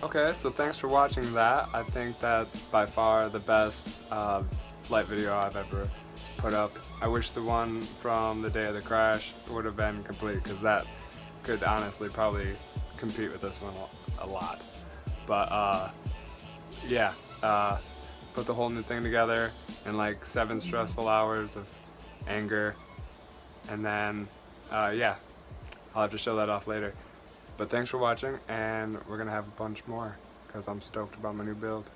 Okay, so thanks for watching that. I think that's by far the best flight video I've ever put up. I wish the one from the day of the crash would have been complete, because that could honestly probably compete with this one a lot. But yeah, put the whole new thing together in like 7 stressful hours of anger, and then yeah, I'll have to show that off later. But thanks for watching, and we're gonna have a bunch more because I'm stoked about my new build.